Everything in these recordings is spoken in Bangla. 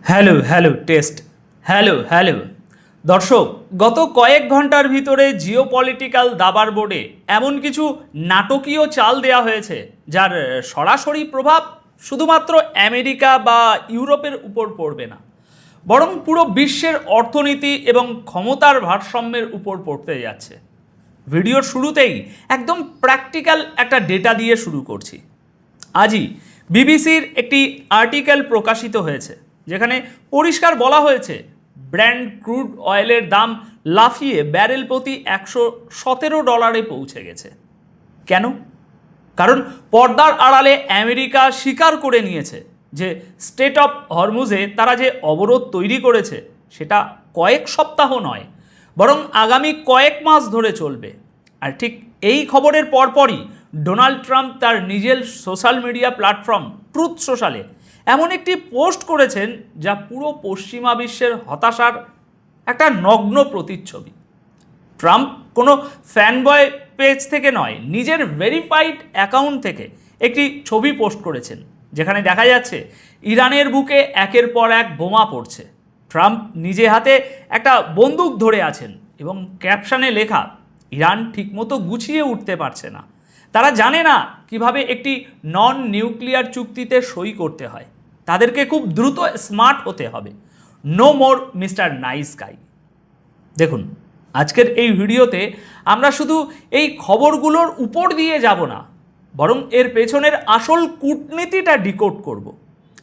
Hello hello test. Hello hello দর্শক, গত কয়েক ঘন্টার ভিতরে জিও পলিটিক্যাল দাবার বোর্ডে এমন কিছু নাটকীয় চাল দেয়া হয়েছে যার সরাসরি প্রভাব শুধুমাত্র আমেরিকা বা ইউরোপের উপর পড়বে না, বরং পুরো বিশ্বের অর্থনীতি এবং ক্ষমতার ভারসাম্যের উপর পড়তে যাচ্ছে। ভিডিওর শুরুতেই একদম প্র্যাকটিক্যাল একটা ডেটা দিয়ে শুরু করছি। আজই বিবিসির একটি আর্টিকেল প্রকাশিত হয়েছে যেখানে পরিষ্কার বলা হয়েছে ব্র্যান্ড ক্রুড অয়েলের দাম লাফিয়ে ব্যারেল প্রতি $117 পৌঁছে গেছে। কেন? কারণ পর্দার আড়ালে আমেরিকা স্বীকার করে নিয়েছে যে স্টেট অফ হরমুজে তারা যে অবরোধ তৈরি করেছে সেটা কয়েক সপ্তাহ নয়, বরং আগামী কয়েক মাস ধরে চলবে। আর ঠিক এই খবরের পরপরই ডোনাল্ড ট্রাম্প তার নিজের সোশ্যাল মিডিয়া প্ল্যাটফর্ম ট্রুথ সোশ্যালে এমন একটি পোস্ট করেছেন যা পুরো পশ্চিমা বিশ্বের হতাশার একটা নগ্ন প্রতিচ্ছবি। ট্রাম্প কোনো ফ্যানবয় পেজ থেকে নয়, নিজের ভেরিফাইড অ্যাকাউন্ট থেকে একটি ছবি পোস্ট করেছেন যেখানে দেখা যাচ্ছে ইরানের বুকে একের পর এক বোমা পড়ছে। ট্রাম্প নিজে হাতে একটা বন্দুক ধরে আছেন এবং ক্যাপশনে লেখা, ইরান ঠিকমতো গুছিয়ে উঠতে পারছে না, তারা জানে না কিভাবে একটি নন নিউক্লিয়ার চুক্তিতে সই করতে হয়, তাদেরকে খুব দ্রুত স্মার্ট হতে হবে। No more mister nice guy. দেখুন, আজকের এই ভিডিওতে আমরা শুধু এই খবরগুলোর উপর দিয়ে যাব না, বরং এর পেছনের আসল কূটনীতিটা ডিকোড করব।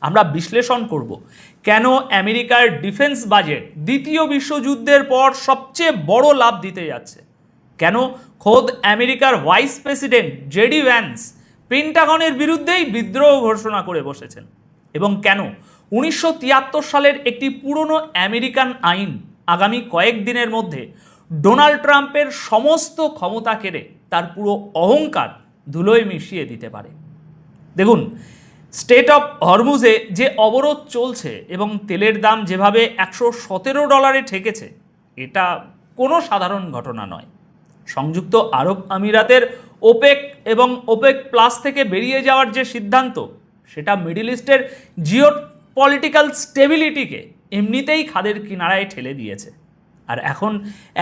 আমরা বিশ্লেষণ করব কেন আমেরিকার ডিফেন্স বাজেট দ্বিতীয় বিশ্বযুদ্ধের পর সবচেয়ে বড় লাভ দিতে যাচ্ছে, কেন খোদ আমেরিকার ভাইস প্রেসিডেন্ট জেডি ভ্যান্স পেন্টাগনের বিরুদ্ধেই বিদ্রোহ ঘোষণা করে বসেছেন, এবং কেন 1973 সালের একটি পুরনো আমেরিকান আইন আগামী কয়েকদিনের মধ্যে ডোনাল্ড ট্রাম্পের সমস্ত ক্ষমতা কেড়ে তার পুরো অহংকার ধুলোয় মিশিয়ে দিতে পারে। দেখুন, স্টেট অফ হরমুজে যে অবরোধ চলছে এবং তেলের দাম যেভাবে $117 ঠেকেছে, এটা কোনো সাধারণ ঘটনা নয়। সংযুক্ত আরব আমিরাতের ওপেক এবং ওপেক প্লাস থেকে বেরিয়ে যাওয়ার যে সিদ্ধান্ত, সেটা মিডল ইস্টের জিও পলিটিক্যাল স্টেবিলিটিকে এমনিতেই খাদের কিনারায় ঠেলে দিয়েছে। আর এখন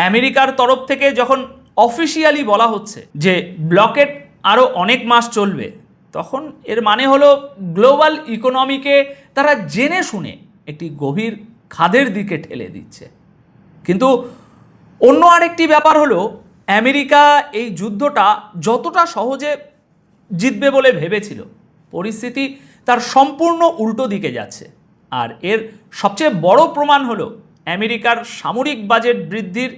আমেরিকার তরফ থেকে যখন অফিসিয়ালি বলা হচ্ছে যে ব্লকেট আরও অনেক মাস চলবে, তখন এর মানে হলো গ্লোবাল ইকোনমিকে তারা জেনে শুনে একটি গভীর খাদের দিকে ঠেলে দিচ্ছে। কিন্তু অন্য আরেকটি ব্যাপার হলো, আমেরিকা এই যুদ্ধটা যতটা সহজে জিতবে বলে ভেবেছিল, পরিস্থিতি তার সম্পূর্ণ উল্টো দিকে যাচ্ছে। আর এর সবচেয়ে বড় প্রমাণ হলো আমেরিকার সামরিক বাজেট বৃদ্ধির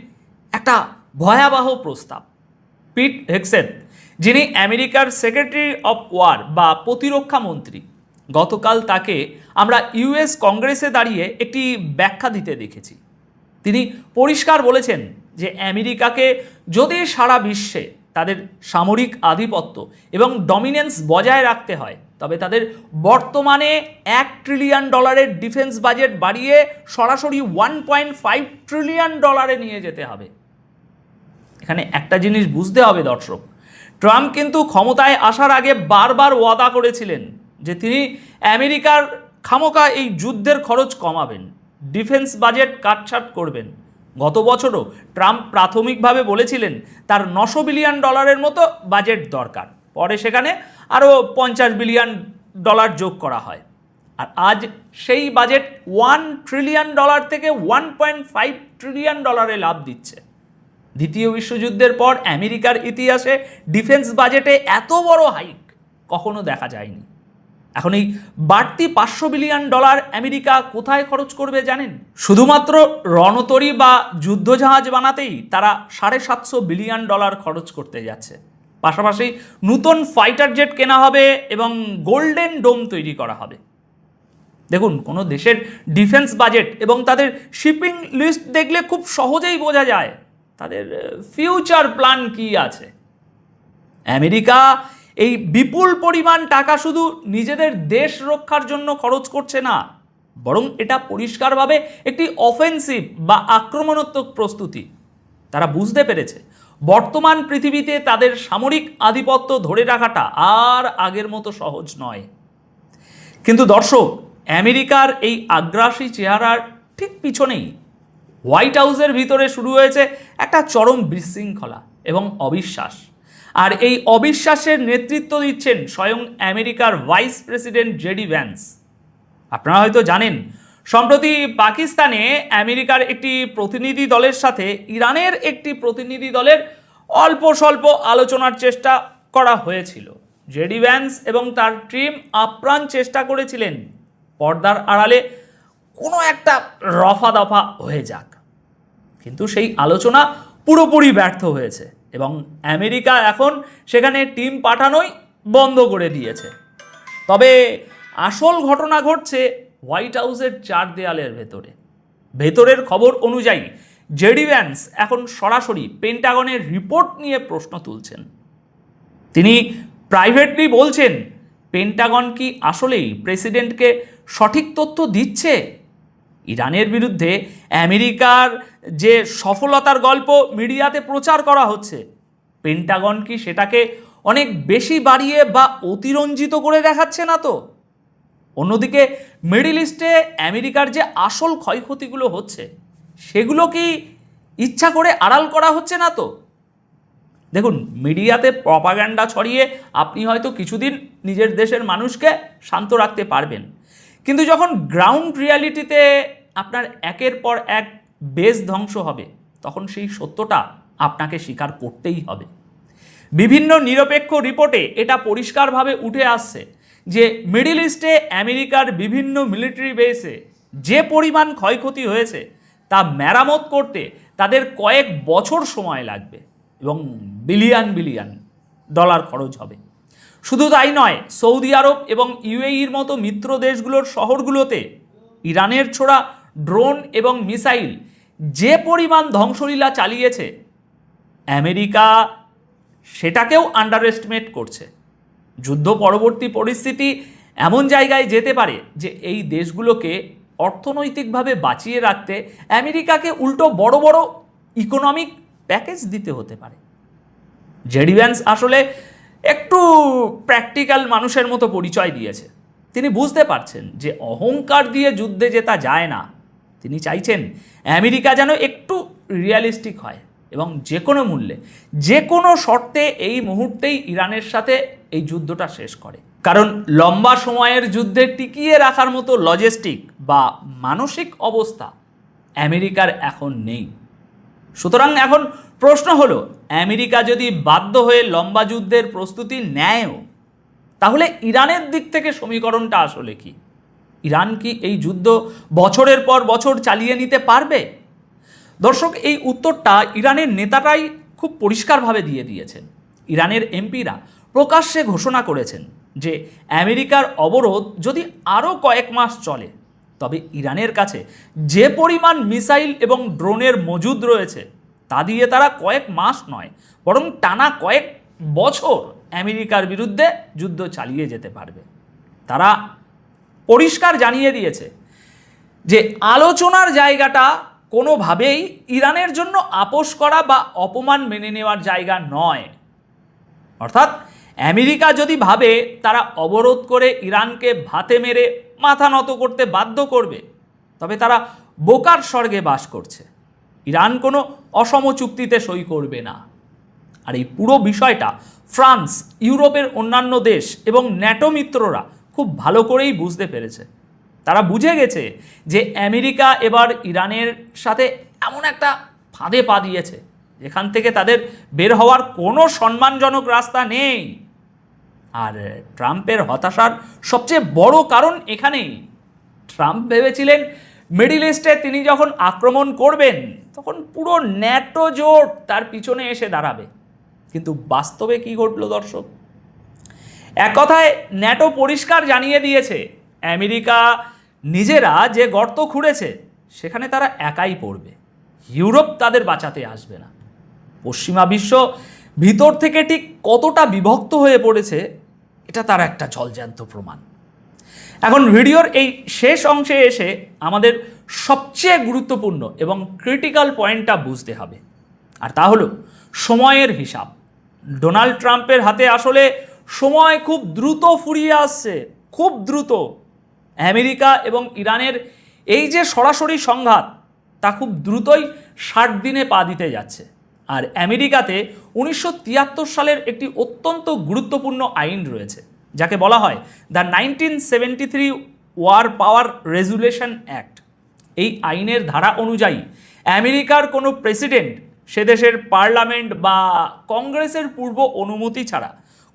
একটা ভয়াবহ প্রস্তাব। পিট হেগসেথ, যিনি আমেরিকার সেক্রেটারি অফ ওয়ার বা প্রতিরক্ষা মন্ত্রী, গতকাল তাকে আমরা ইউএস কংগ্রেসে দাঁড়িয়ে একটি ব্যাখ্যা দিতে দেখেছি। তিনি পরিষ্কার বলেছেন যে আমেরিকাকে যদি সারা বিশ্বে তাদের সামরিক আধিপত্য এবং ডমিনেন্স বজায় রাখতে হয়, তবে তাদের বর্তমানে $1 ট্রিলিয়ন ডিফেন্স বাজেট বাড়িয়ে সরাসরি $1.5 ট্রিলিয়ন নিয়ে যেতে হবে। এখানে একটা জিনিস বুঝতে হবে দর্শক, ট্রাম্প কিন্তু ক্ষমতায় আসার আগে বারবার ওয়াদা করেছিলেন যে তিনি আমেরিকার খামোকা এই যুদ্ধের খরচ কমাবেন, ডিফেন্স বাজেট কাটছাট করবেন। গত বছরও ট্রাম্প প্রাথমিকভাবে বলেছিলেন তার $900 বিলিয়ন মতো বাজেট দরকার, পরে সেখানে আরও $50 বিলিয়ন যোগ করা হয়। আর আজ সেই বাজেট $1 ট্রিলিয়ন থেকে $1.5 ট্রিলিয়ন লাভ দিচ্ছে। দ্বিতীয় বিশ্বযুদ্ধের পর আমেরিকার ইতিহাসে ডিফেন্স বাজেটে এত বড় হাইক কখনো দেখা যায়নি। এখন এই বাড়তি $500 বিলিয়ন আমেরিকা কোথায় খরচ করবে জানেন? শুধুমাত্র রণতরী বা যুদ্ধজাহাজ বানাতেই তারা $750 বিলিয়ন খরচ করতে যাচ্ছে। পাশাপাশি নতুন ফাইটার জেট কেনা হবে এবং গোল্ডেন ডোম তৈরি করা হবে। দেখুন, কোনো দেশের ডিফেন্স বাজেট এবং তাদের শিপিং লিস্ট দেখলে খুব সহজেই বোঝা যায় তাদের ফিউচার প্ল্যান কি আছে। আমেরিকা এই বিপুল পরিমাণ টাকা শুধু নিজেদের দেশ রক্ষার জন্য খরচ করছে না, বরং এটা পরিষ্কারভাবে একটি অফেন্সিভ বা আক্রমণাত্মক প্রস্তুতি। তারা বুঝতে পেরেছে বর্তমান পৃথিবীতে তাদের সামরিক আধিপত্য ধরে রাখাটা আর আগের মতো সহজ নয়। কিন্তু দর্শক, আমেরিকার এই আগ্রাসী চেহারার ঠিক পিছনেই হোয়াইট হাউসের ভিতরে শুরু হয়েছে একটা চরম বিশৃঙ্খলা এবং অবিশ্বাস। আর এই অবিশ্বাসের নেতৃত্ব দিচ্ছেন স্বয়ং আমেরিকার ভাইস প্রেসিডেন্ট জেডি ভ্যান্স। আপনারা হয়তো জানেন, সম্প্রতি পাকিস্তানে আমেরিকার একটি প্রতিনিধি দলের সাথে ইরানের একটি প্রতিনিধি দলের অল্প স্বল্প আলোচনার চেষ্টা করা হয়েছিল। জেডি ভ্যান্স এবং তার টিম আপ্রাণ চেষ্টা করেছিলেন পর্দার আড়ালে কোনো একটা রফা দফা হয়ে যাক, কিন্তু সেই আলোচনা পুরোপুরি ব্যর্থ হয়েছে এবং আমেরিকা এখন সেখানে টিম পাঠানোই বন্ধ করে দিয়েছে। তবে আসল ঘটনা ঘটছে হোয়াইট হাউসের চার দেয়ালের ভেতরের খবর অনুযায়ী জেডি ভ্যান্স এখন সরাসরি পেন্টাগনের রিপোর্ট নিয়ে প্রশ্ন তুলছেন। তিনি প্রাইভেটলি বলছেন, পেন্টাগন কি আসলেই প্রেসিডেন্টকে সঠিক তথ্য দিচ্ছে? ইরানের বিরুদ্ধে আমেরিকার যে সফলতার গল্প মিডিয়াতে প্রচার করা হচ্ছে, পেন্টাগন কি সেটাকে অনেক বেশি বাড়িয়ে বা অতিরঞ্জিত করে দেখাচ্ছে না তো? অন্যদিকে মিডল ইস্টে আমেরিকার যে আসল ক্ষয়ক্ষতিগুলো হচ্ছে সেগুলো কি ইচ্ছা করে আড়াল করা হচ্ছে না তো? দেখুন, মিডিয়াতে প্রপাগান্ডা ছড়িয়ে আপনি হয়তো কিছুদিন নিজের দেশের মানুষকে শান্ত রাখতে পারবেন, কিন্তু যখন গ্রাউন্ড রিয়ালিটিতে আপনার একের পর এক বেশ ধ্বংস হবে, তখন সেই সত্যটা আপনাকে স্বীকার করতেই হবে। বিভিন্ন নিরপেক্ষ রিপোর্টে এটা পরিষ্কারভাবে উঠে আসছে যে মিডল ইস্টে আমেরিকার বিভিন্ন মিলিটারি বেসে যে পরিমাণ ক্ষয়ক্ষতি হয়েছে তা মেরামত করতে তাদের কয়েক বছর সময় লাগবে এবং বিলিয়ন ডলার খরচ হবে। শুধু তাই নয়, সৌদি আরব এবং ইউএইর মতো মিত্র দেশগুলোর শহরগুলোতে ইরানের ছোড়া ড্রোন এবং মিসাইল যে পরিমাণ ধ্বংসলীলা চালিয়েছে, আমেরিকা সেটাকেও আন্ডার এস্টিমেট করছে। যুদ্ধ পরবর্তী পরিস্থিতি এমন জায়গায় যেতে পারে যে এই দেশগুলোকে অর্থনৈতিকভাবে বাঁচিয়ে রাখতে আমেরিকাকে উল্টো বড় বড় ইকোনমিক প্যাকেজ দিতে হতে পারে। জেডি ভ্যান্স আসলে একটু প্র্যাকটিক্যাল মানুষের মতো পরিচয় দিয়েছে। তিনি বুঝতে পারছেন যে অহংকার দিয়ে যুদ্ধে জেতা যায় না। তিনি চাইছেন আমেরিকা যেন একটু রিয়ালিস্টিক হয় এবং যে কোনো মূল্যে, যে কোনো শর্তে এই মুহূর্তেই ইরানের সাথে এই যুদ্ধটা শেষ করে। কারণ লম্বা সময়ের যুদ্ধে টিকিয়ে রাখার মতো লজিস্টিক বা মানসিক অবস্থা আমেরিকার এখন নেই। সুতরাং এখন প্রশ্ন হলো, আমেরিকা যদি বাধ্য হয়ে লম্বা যুদ্ধের প্রস্তুতি নেয়ও, তাহলে ইরানের দিক থেকে সমীকরণটা আসলে কি? ইরান কি এই যুদ্ধ বছরের পর বছর চালিয়ে নিতে পারবে? দর্শক, এই উত্তরটা ইরানের নেতারাই খুব পরিষ্কারভাবে দিয়ে দিয়েছেন। ইরানের এমপিরা প্রকাশ্যে ঘোষণা করেছেন যে আমেরিকার অবরোধ যদি আরও কয়েক মাস চলে, তবে ইরানের কাছে যে পরিমাণ মিসাইল এবং ড্রোনের মজুদ রয়েছে তা দিয়ে তারা কয়েক মাস নয়, বরং টানা কয়েক বছর আমেরিকার বিরুদ্ধে যুদ্ধ চালিয়ে যেতে পারবে। তারা পরিষ্কার জানিয়ে দিয়েছে যে আলোচনার জায়গাটা কোনোভাবেই ইরানের জন্য আপোষ করা বা অপমান মেনে নেওয়ার জায়গা নয়। অর্থাৎ আমেরিকা যদি ভাবে তারা অবরোধ করে ইরানকে ভাতে মেরে মাথা নত করতে বাধ্য করবে, তবে তারা বোকার স্বর্গে বাস করছে। ইরান কোনো অসম চুক্তিতে সই করবে না। আর এই পুরো বিষয়টা ফ্রান্স, ইউরোপের অন্যান্য দেশ এবং ন্যাটো মিত্ররা খুব ভালো করেই বুঝতে পেরেছে। তারা বুঝে গেছে যে আমেরিকা এবার ইরানের সাথে এমন একটা ফাঁদে পা দিয়েছে যেখান থেকে তাদের বের হওয়ার কোনো সম্মানজনক রাস্তা নেই। আর ট্রাম্পের হতাশার সবচেয়ে বড় কারণ এখানেই। ট্রাম্প ভেবেছিলেন মিডল ইস্টে তিনি যখন আক্রমণ করবেন তখন পুরো ন্যাটো জোট তার পিছনে এসে দাঁড়াবে, কিন্তু বাস্তবে কি ঘটল দর্শক? এক কথায় ন্যাটো পরিষ্কার জানিয়ে দিয়েছে আমেরিকা নিজেরা যে গর্ত খুঁড়েছে সেখানে তারা একাই পড়বে, ইউরোপ তাদের বাঁচাতে আসবে না। পশ্চিমা বিশ্ব ভিতর থেকে ঠিক কতটা বিভক্ত হয়ে পড়েছে এটা তার একটা জলজ্যান্ত প্রমাণ। এখন ভিডিওর এই শেষ অংশে এসে আমাদের সবচেয়ে গুরুত্বপূর্ণ এবং ক্রিটিক্যাল পয়েন্টটা বুঝতে হবে, আর তা হলো সময়ের হিসাব। ডোনাল্ড ট্রাম্পের হাতে আসলে সময় খুব দ্রুত ফুরিয়ে আসছে, খুব দ্রুত। আমেরিকা এবং ইরানের এই যে সরাসরি সংঘাত তা খুব দ্রুতই 60 দিনে পা দিতে যাচ্ছে। আর আমেরিকাতে 1973 সালের একটি অত্যন্ত গুরুত্বপূর্ণ আইন রয়েছে, যাকে বলা হয় the 1973 war power resolution act. এই আইনের ধারা অনুযায়ী আমেরিকার কোনো প্রেসিডেন্ট সে দেশের পার্লামেন্ট বা কংগ্রেসের পূর্ব অনুমতি ছাড়া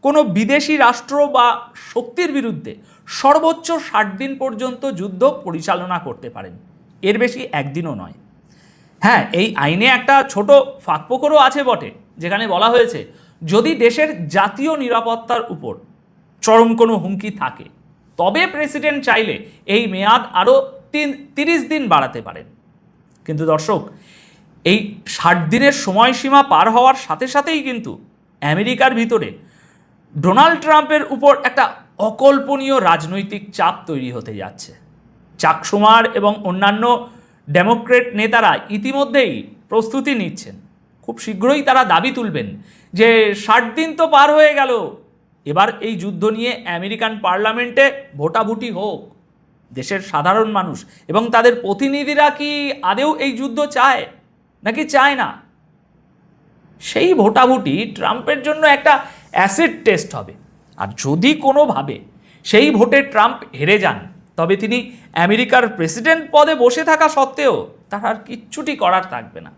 কোনো বিদেশি রাষ্ট্র বা শক্তির বিরুদ্ধে সর্বোচ্চ 60 দিন পর্যন্ত যুদ্ধ পরিচালনা করতে পারেন, এর বেশি একদিনও নয়। হ্যাঁ, এই আইনে একটা ছোট ফাঁকফোকরও আছে বটে, যেখানে বলা হয়েছে যদি দেশের জাতীয় নিরাপত্তার উপর চরম কোনো হুমকি থাকে তবে প্রেসিডেন্ট চাইলে এই মেয়াদ আরও 30 দিন বাড়াতে পারেন। কিন্তু দর্শক, এই 60 দিনের সময়সীমা পার হওয়ার সাথে সাথেই কিন্তু আমেরিকার ভিতরে ডোনাল্ড ট্রাম্পের উপর একটা অকল্পনীয় রাজনৈতিক চাপ তৈরি হতে যাচ্ছে। চাক শুমার এবং অন্যান্য ডেমোক্রেট নেতারা ইতিমধ্যেই প্রস্তুতি নিচ্ছেন। খুব শীঘ্রই তারা দাবি তুলবেন যে 60 দিন তো পার হয়ে গেল, এবার এই যুদ্ধ নিয়ে আমেরিকান পার্লামেন্টে ভোটাভুটি হোক। দেশের সাধারণ মানুষ এবং তাদের প্রতিনিধিরা কি আদেও এই যুদ্ধ চায় নাকি চায় না, সেই ভোটাভুটি ট্রাম্পের জন্য একটা অ্যাসিড টেস্ট হবে। আর যদি কোনোভাবে সেই ভোটে ট্রাম্প হেরে যান, তবে তিনি আমেরিকার প্রেসিডেন্ট পদে বসে থাকা সত্ত্বেও তার আর কিচ্ছুটি করার থাকবে না।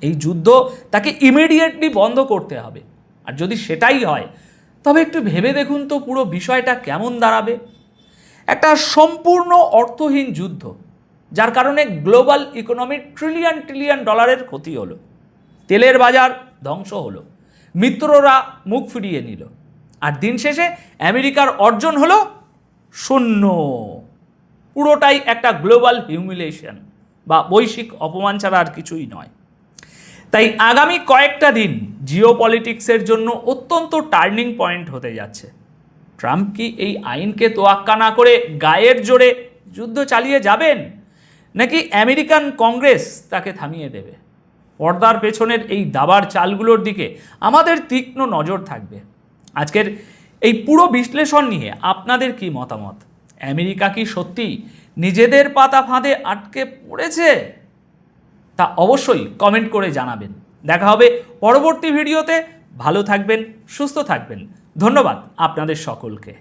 এই যুদ্ধ তাকে ইমিডিয়েটলি বন্ধ করতে হবে। আর যদি সেটাই হয়, তবে একটু ভেবে দেখুন তো পুরো বিষয়টা কেমন দাঁড়াবে। একটা সম্পূর্ণ অর্থহীন যুদ্ধ, যার কারণে গ্লোবাল ইকোনমির ট্রিলিয়ন ডলারের ক্ষতি হলো, তেলের বাজার ধ্বংস হলো, মিত্ররা মুখ ফিরিয়ে নিল, আর দিন শেষে আমেরিকার অর্জন হলো শূন্য। পুরোটাই একটা গ্লোবাল হিউমিলিয়েশন বা বৈশ্বিক অপমান ছাড়া আর কিছুই নয়। তাই আগামী কয়েকটা দিন জিওপলিটিক্সের জন্য অত্যন্ত টার্নিং পয়েন্ট হতে যাচ্ছে। ট্রাম্প কি এই আইনকে তোয়াক্কা না করে গায়ের জোরে যুদ্ধ চালিয়ে যাবেন, নাকি আমেরিকান কংগ্রেস তাকে থামিয়ে দেবে? পর্দার পেছনের এই দাবার চালগুলোর দিকে আমাদের তীক্ষ্ণ নজর থাকবে। আজকের এই পুরো বিশ্লেষণ নিয়ে আপনাদের কি মতামত? আমেরিকা কি সত্যি নিজেদের পাতা ফাঁদে আটকে পড়েছে? তা অবশ্যই কমেন্ট করে জানাবেন। দেখা হবে পরবর্তী ভিডিওতে। ভালো থাকবেন, সুস্থ থাকবেন। ধন্যবাদ আপনাদের সকলকে।